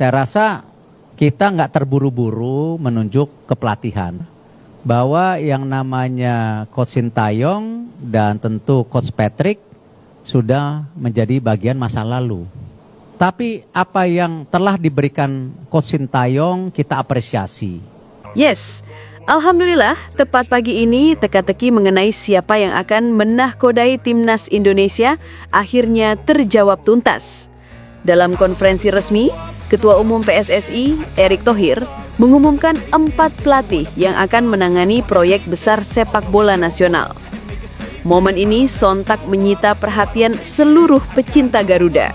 Saya rasa kita nggak terburu-buru menunjuk ke pelatihan. Bahwa yang namanya Coach Sintayong dan tentu Coach Patrick sudah menjadi bagian masa lalu. Tapi apa yang telah diberikan Coach Sintayong kita apresiasi. Yes, alhamdulillah tepat pagi ini teka-teki mengenai siapa yang akan menahkodai timnas Indonesia akhirnya terjawab tuntas. Dalam konferensi resmi, Ketua Umum PSSI, Erick Thohir, mengumumkan 4 pelatih yang akan menangani proyek besar sepak bola nasional. Momen ini sontak menyita perhatian seluruh pecinta Garuda.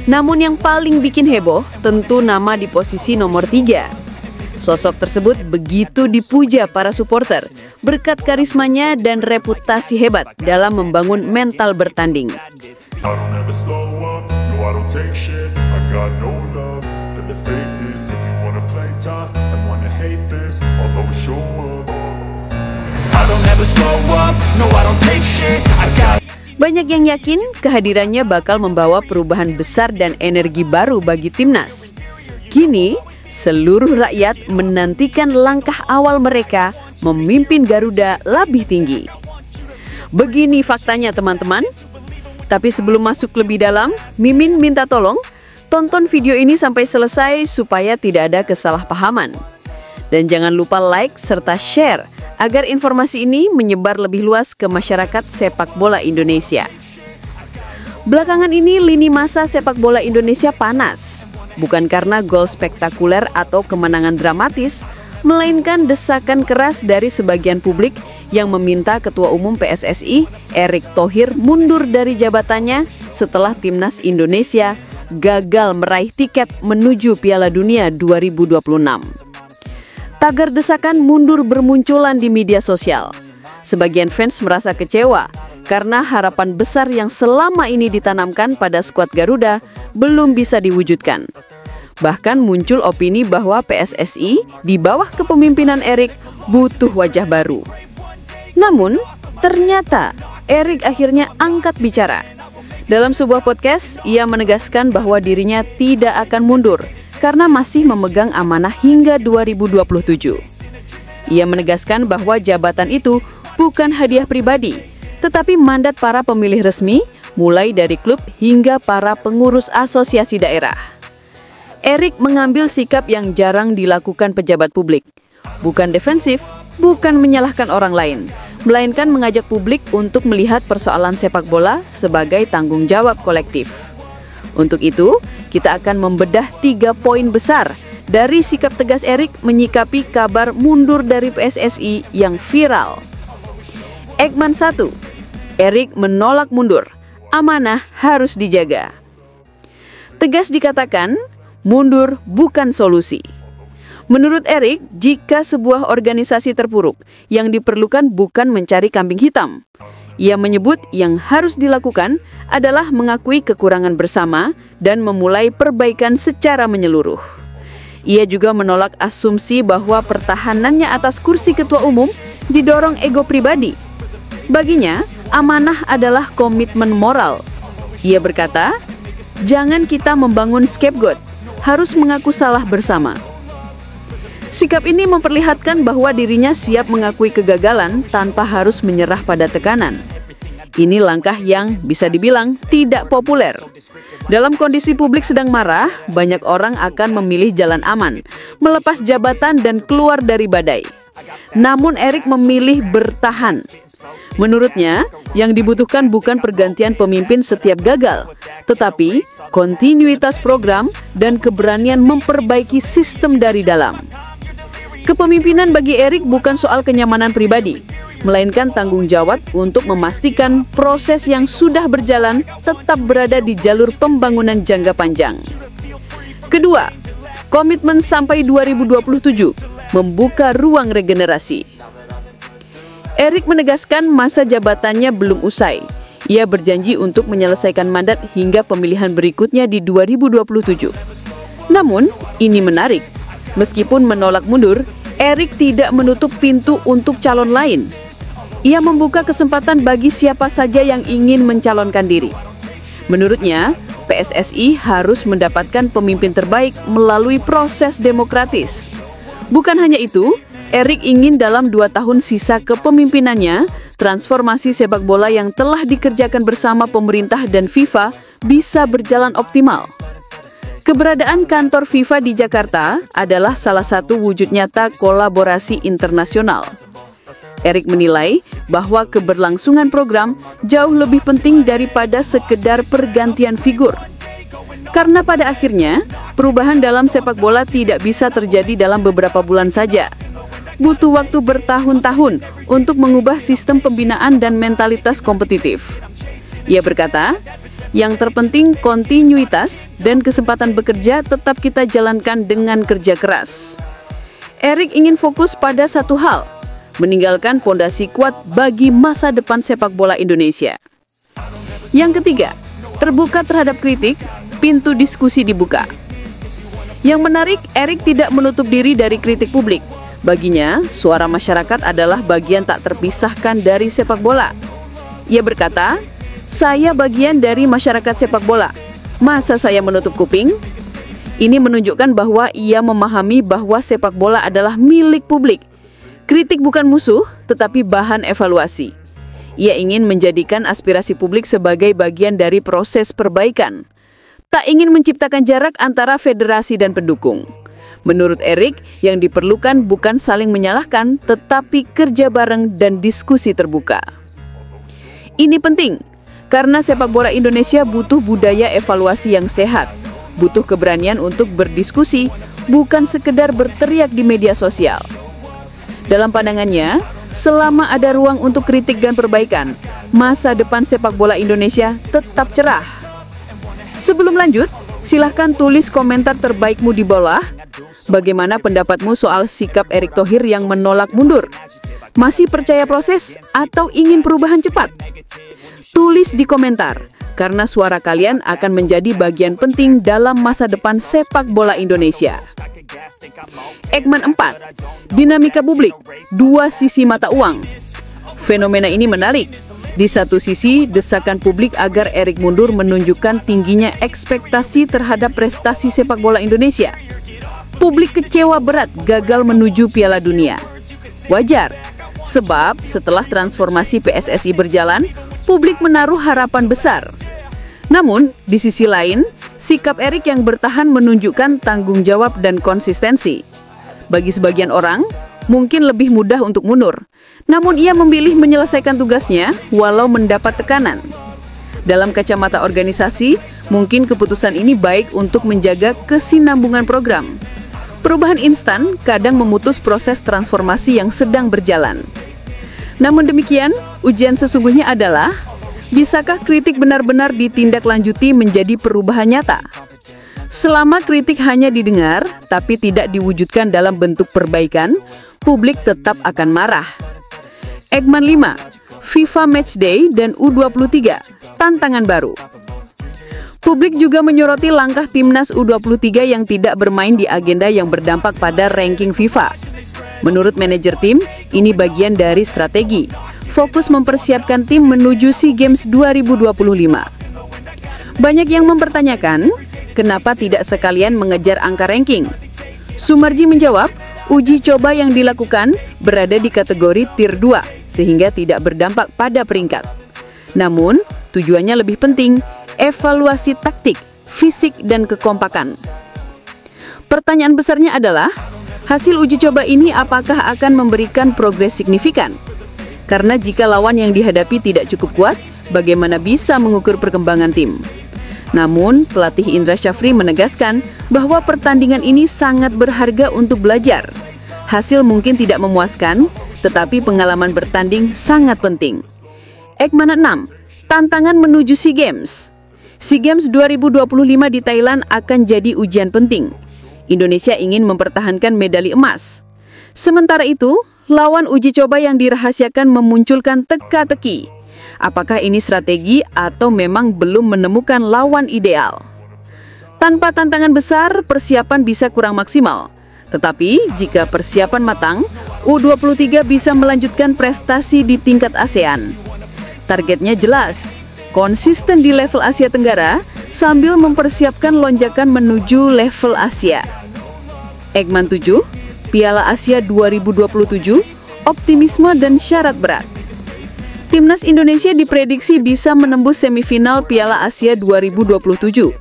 Namun yang paling bikin heboh tentu nama di posisi nomor 3. Sosok tersebut begitu dipuja para supporter berkat karismanya dan reputasi hebat dalam membangun mental bertanding. Banyak yang yakin kehadirannya bakal membawa perubahan besar dan energi baru bagi timnas. Kini, seluruh rakyat menantikan langkah awal mereka memimpin Garuda lebih tinggi. Begini faktanya teman-teman. Tapi sebelum masuk lebih dalam, Mimin minta tolong tonton video ini sampai selesai supaya tidak ada kesalahpahaman. Dan jangan lupa like serta share agar informasi ini menyebar lebih luas ke masyarakat sepak bola Indonesia. Belakangan ini lini masa sepak bola Indonesia panas. Bukan karena gol spektakuler atau kemenangan dramatis, melainkan desakan keras dari sebagian publik yang meminta Ketua Umum PSSI, Erick Thohir, mundur dari jabatannya setelah timnas Indonesia gagal meraih tiket menuju Piala Dunia 2026. Tagar desakan mundur bermunculan di media sosial. Sebagian fans merasa kecewa karena harapan besar yang selama ini ditanamkan pada skuad Garuda belum bisa diwujudkan. Bahkan muncul opini bahwa PSSI di bawah kepemimpinan Erick butuh wajah baru. Namun, ternyata Erick akhirnya angkat bicara. Dalam sebuah podcast, ia menegaskan bahwa dirinya tidak akan mundur karena masih memegang amanah hingga 2027. Ia menegaskan bahwa jabatan itu bukan hadiah pribadi, tetapi mandat para pemilih resmi, mulai dari klub hingga para pengurus asosiasi daerah. Erick mengambil sikap yang jarang dilakukan pejabat publik. Bukan defensif, bukan menyalahkan orang lain, melainkan mengajak publik untuk melihat persoalan sepak bola sebagai tanggung jawab kolektif. Untuk itu, kita akan membedah 3 poin besar dari sikap tegas Erick menyikapi kabar mundur dari PSSI yang viral. Eggman 1. Erick menolak mundur. Amanah harus dijaga. Tegas dikatakan, mundur bukan solusi. Menurut Erick, jika sebuah organisasi terpuruk, yang diperlukan bukan mencari kambing hitam. Ia menyebut yang harus dilakukan adalah mengakui kekurangan bersama dan memulai perbaikan secara menyeluruh. Ia juga menolak asumsi bahwa pertahanannya atas kursi ketua umum didorong ego pribadi. Baginya, amanah adalah komitmen moral. Ia berkata, jangan kita membangun scapegoat, harus mengaku salah bersama. Sikap ini memperlihatkan bahwa dirinya siap mengakui kegagalan tanpa harus menyerah pada tekanan. Ini langkah yang bisa dibilang tidak populer. Dalam kondisi publik sedang marah, banyak orang akan memilih jalan aman, melepas jabatan dan keluar dari badai. Namun Erick memilih bertahan. Menurutnya, yang dibutuhkan bukan pergantian pemimpin setiap gagal, tetapi kontinuitas program dan keberanian memperbaiki sistem dari dalam. Kepemimpinan bagi Erick bukan soal kenyamanan pribadi, melainkan tanggung jawab untuk memastikan proses yang sudah berjalan tetap berada di jalur pembangunan jangka panjang. Kedua, komitmen sampai 2027, membuka ruang regenerasi. Erick menegaskan masa jabatannya belum usai. Ia berjanji untuk menyelesaikan mandat hingga pemilihan berikutnya di 2027. Namun, ini menarik. Meskipun menolak mundur, Erick tidak menutup pintu untuk calon lain. Ia membuka kesempatan bagi siapa saja yang ingin mencalonkan diri. Menurutnya, PSSI harus mendapatkan pemimpin terbaik melalui proses demokratis. Bukan hanya itu, Erik ingin dalam 2 tahun sisa kepemimpinannya, transformasi sepak bola yang telah dikerjakan bersama pemerintah dan FIFA bisa berjalan optimal. Keberadaan kantor FIFA di Jakarta adalah salah satu wujud nyata kolaborasi internasional. Erik menilai bahwa keberlangsungan program jauh lebih penting daripada sekedar pergantian figur. Karena pada akhirnya, perubahan dalam sepak bola tidak bisa terjadi dalam beberapa bulan saja. Butuh waktu bertahun-tahun untuk mengubah sistem pembinaan dan mentalitas kompetitif. Ia berkata, yang terpenting kontinuitas dan kesempatan bekerja tetap kita jalankan dengan kerja keras. Erik ingin fokus pada satu hal, meninggalkan pondasi kuat bagi masa depan sepak bola Indonesia. Yang ketiga, terbuka terhadap kritik, pintu diskusi dibuka. Yang menarik, Erik tidak menutup diri dari kritik publik. Baginya, suara masyarakat adalah bagian tak terpisahkan dari sepak bola. Ia berkata, "Saya bagian dari masyarakat sepak bola. Masa saya menutup kuping?" Ini menunjukkan bahwa ia memahami bahwa sepak bola adalah milik publik. Kritik bukan musuh, tetapi bahan evaluasi. Ia ingin menjadikan aspirasi publik sebagai bagian dari proses perbaikan. Tak ingin menciptakan jarak antara federasi dan pendukung. Menurut Erik, yang diperlukan bukan saling menyalahkan, tetapi kerja bareng dan diskusi terbuka. Ini penting, karena sepak bola Indonesia butuh budaya evaluasi yang sehat, butuh keberanian untuk berdiskusi, bukan sekedar berteriak di media sosial. Dalam pandangannya, selama ada ruang untuk kritik dan perbaikan, masa depan sepak bola Indonesia tetap cerah. Sebelum lanjut, silahkan tulis komentar terbaikmu di bawah. Bagaimana pendapatmu soal sikap Erick Thohir yang menolak mundur? Masih percaya proses atau ingin perubahan cepat? Tulis di komentar, karena suara kalian akan menjadi bagian penting dalam masa depan sepak bola Indonesia. Eggman 4, dinamika publik, dua sisi mata uang. Fenomena ini menarik. Di satu sisi, desakan publik agar Erik mundur menunjukkan tingginya ekspektasi terhadap prestasi sepak bola Indonesia. Publik kecewa berat gagal menuju Piala Dunia. Wajar, sebab setelah transformasi PSSI berjalan, publik menaruh harapan besar. Namun, di sisi lain, sikap Erik yang bertahan menunjukkan tanggung jawab dan konsistensi. Bagi sebagian orang, mungkin lebih mudah untuk mundur. Namun ia memilih menyelesaikan tugasnya walau mendapat tekanan. Dalam kacamata organisasi, mungkin keputusan ini baik untuk menjaga kesinambungan program. Perubahan instan kadang memutus proses transformasi yang sedang berjalan. Namun demikian, ujian sesungguhnya adalah, bisakah kritik benar-benar ditindaklanjuti menjadi perubahan nyata? Selama kritik hanya didengar, tapi tidak diwujudkan dalam bentuk perbaikan, publik tetap akan marah. Eggman 5, FIFA Matchday dan U23, tantangan baru. Publik juga menyoroti langkah timnas U23 yang tidak bermain di agenda yang berdampak pada ranking FIFA. Menurut manajer tim, ini bagian dari strategi. Fokus mempersiapkan tim menuju SEA Games 2025. Banyak yang mempertanyakan, kenapa tidak sekalian mengejar angka ranking? Sumarji menjawab, uji coba yang dilakukan berada di kategori Tier 2, sehingga tidak berdampak pada peringkat. Namun, tujuannya lebih penting, evaluasi taktik, fisik, dan kekompakan. Pertanyaan besarnya adalah, hasil uji coba ini apakah akan memberikan progres signifikan? Karena jika lawan yang dihadapi tidak cukup kuat, bagaimana bisa mengukur perkembangan tim? Namun, pelatih Indra Syafri menegaskan bahwa pertandingan ini sangat berharga untuk belajar. Hasil mungkin tidak memuaskan, tetapi pengalaman bertanding sangat penting. Eggman 6, tantangan menuju SEA Games. SEA Games 2025 di Thailand akan jadi ujian penting. Indonesia ingin mempertahankan medali emas. Sementara itu, lawan uji coba yang dirahasiakan memunculkan teka-teki. Apakah ini strategi atau memang belum menemukan lawan ideal? Tanpa tantangan besar, persiapan bisa kurang maksimal. Tetapi, jika persiapan matang, U23 bisa melanjutkan prestasi di tingkat ASEAN. Targetnya jelas, konsisten di level Asia Tenggara sambil mempersiapkan lonjakan menuju level Asia. Eggman 7, Piala Asia 2027, optimisme dan syarat berat. Timnas Indonesia diprediksi bisa menembus semifinal Piala Asia 2027.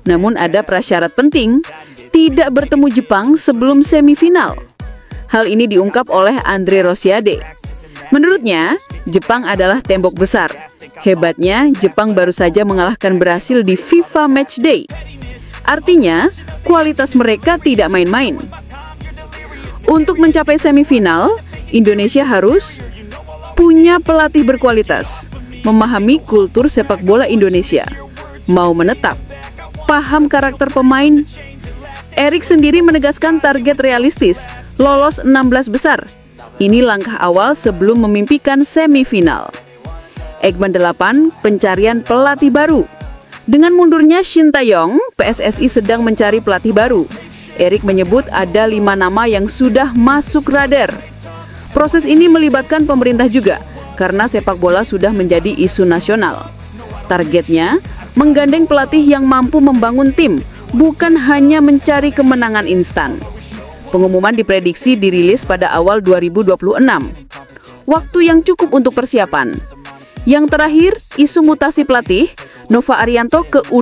Namun ada prasyarat penting, tidak bertemu Jepang sebelum semifinal. Hal ini diungkap oleh Andre Rosiade. Menurutnya, Jepang adalah tembok besar. Hebatnya, Jepang baru saja mengalahkan Brasil di FIFA Matchday. Artinya, kualitas mereka tidak main-main. Untuk mencapai semifinal, Indonesia harus punya pelatih berkualitas, memahami kultur sepak bola Indonesia, mau menetap, paham karakter pemain. Erik sendiri menegaskan target realistis, lolos 16 besar. Ini langkah awal sebelum memimpikan semifinal. Eggman 8, pencarian pelatih baru. Dengan mundurnya Shin Tae-yong, PSSI sedang mencari pelatih baru. Erik menyebut ada 5 nama yang sudah masuk radar. Proses ini melibatkan pemerintah juga, karena sepak bola sudah menjadi isu nasional. Targetnya, menggandeng pelatih yang mampu membangun tim, bukan hanya mencari kemenangan instan. Pengumuman diprediksi dirilis pada awal 2026. Waktu yang cukup untuk persiapan. Yang terakhir, isu mutasi pelatih, Nova Arianto ke U23